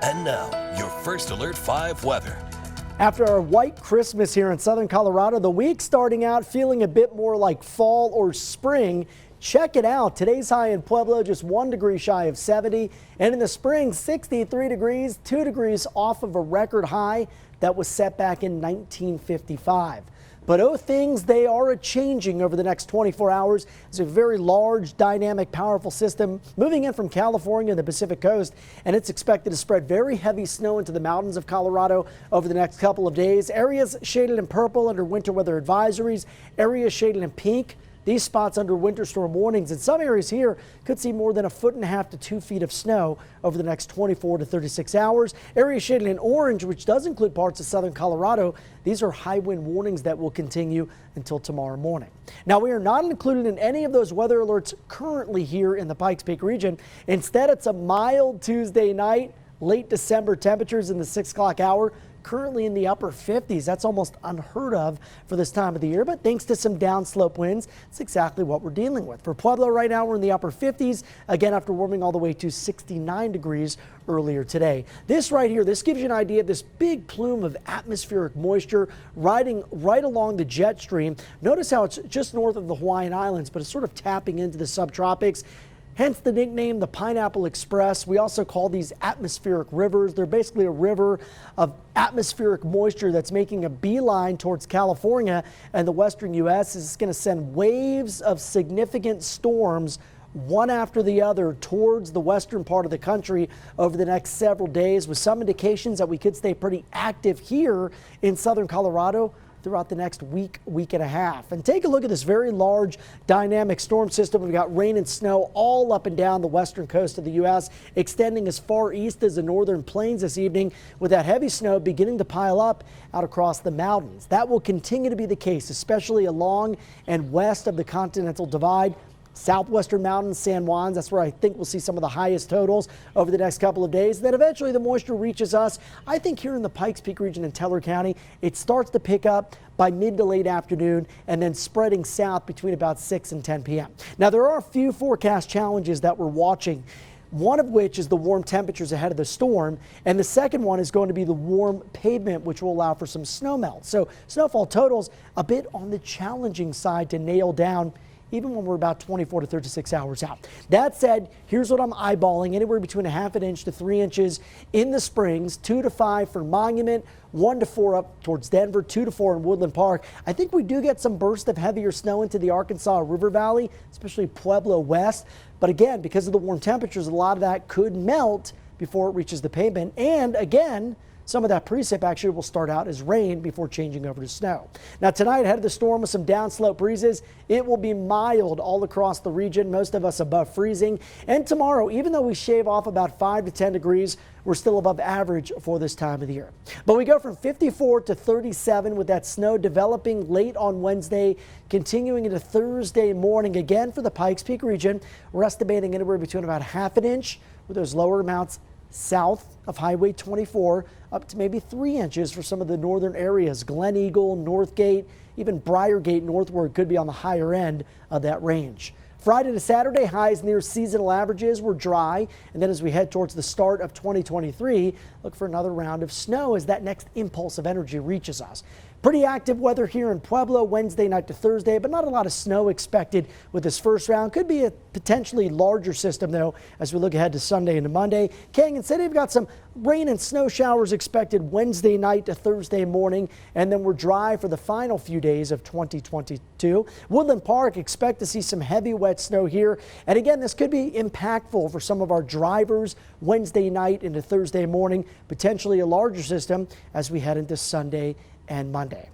And now, your First Alert 5 weather. After our white Christmas here in southern Colorado, the week starting out feeling a bit more like fall or spring. Check it out. Today's high in Pueblo just 1 degree shy of 70. And in the spring, 63 degrees, 2 degrees off of a record high that was set back in 1955. But oh, things, they are a-changing over the next 24 hours. It's a very large, dynamic, powerful system moving in from California and the Pacific coast, and it's expected to spread very heavy snow into the mountains of Colorado over the next couple of days. Areas shaded in purple under winter weather advisories, areas shaded in pink. These spots under winter storm warnings. In some areas here could see more than 1.5 feet to 2 feet of snow over the next 24 to 36 hours. Areas shaded in orange, which does include parts of southern Colorado. These are high wind warnings that will continue until tomorrow morning. Now, we are not included in any of those weather alerts currently here in the Pikes Peak region. Instead, it's a mild Tuesday night. Late December temperatures in the 6 o'clock hour. Currently in the upper 50s. That's almost unheard of for this time of the year, but thanks to some downslope winds, it's exactly what we're dealing with. For Pueblo right now, we're in the upper 50s, again after warming all the way to 69 degrees earlier today. This right here, this gives you an idea of this big plume of atmospheric moisture riding right along the jet stream. Notice how it's just north of the Hawaiian Islands, but it's sort of tapping into the subtropics. Hence the nickname, the Pineapple Express. We also call these atmospheric rivers. They're basically a river of atmospheric moisture that's making a beeline towards California and the western U.S. is going to send waves of significant storms one after the other towards the western part of the country over the next several days, with some indications that we could stay pretty active here in southern Colorado throughout the next week, week and a half. And take a look at this very large dynamic storm system. We've got rain and snow all up and down the western coast of the U.S., extending as far east as the northern plains this evening, with that heavy snow beginning to pile up out across the mountains. That will continue to be the case, especially along and west of the Continental Divide. Southwestern mountains, San Juans, that's where I think we'll see some of the highest totals over the next couple of days. Then eventually the moisture reaches us. I think here in the Pikes Peak region in Teller County, it starts to pick up by mid to late afternoon and then spreading south between about 6 and 10 p.m. Now, there are a few forecast challenges that we're watching. One of which is the warm temperatures ahead of the storm, and the second one is going to be the warm pavement, which will allow for some snow melt. So snowfall totals a bit on the challenging side to nail down, even when we're about 24 to 36 hours out. That said, here's what I'm eyeballing: anywhere between 1/2 inch to 3 inches in the Springs, 2 to 5 for Monument, 1 to 4 up towards Denver, 2 to 4 in Woodland Park. I think we do get some bursts of heavier snow into the Arkansas River Valley, especially Pueblo West. But again, because of the warm temperatures, a lot of that could melt before it reaches the pavement. And again, some of that precip actually will start out as rain before changing over to snow. Now tonight, ahead of the storm with some downslope breezes, it will be mild all across the region, most of us above freezing. And tomorrow, even though we shave off about 5 to 10 degrees, we're still above average for this time of the year. But we go from 54 to 37 with that snow developing late on Wednesday, continuing into Thursday morning. Again, for the Pikes Peak region, we're estimating anywhere between about 1/2 inch with those lower amounts south of Highway 24, up to maybe 3 inches for some of the northern areas. Glen Eagle, Northgate, even Briargate northward could be on the higher end of that range. Friday to Saturday, highs near seasonal averages. Were dry, and then as we head towards the start of 2023, look for another round of snow as that next impulse of energy reaches us. Pretty active weather here in Pueblo Wednesday night to Thursday, but not a lot of snow expected with this first round. Could be a potentially larger system, though, as we look ahead to Sunday into Monday. Canyon City, we've got some rain and snow showers expected Wednesday night to Thursday morning, and then we're dry for the final few days of 2022. Woodland Park, expect to see some heavy wet snow here. And again, this could be impactful for some of our drivers Wednesday night into Thursday morning, potentially a larger system as we head into Sunday and Monday.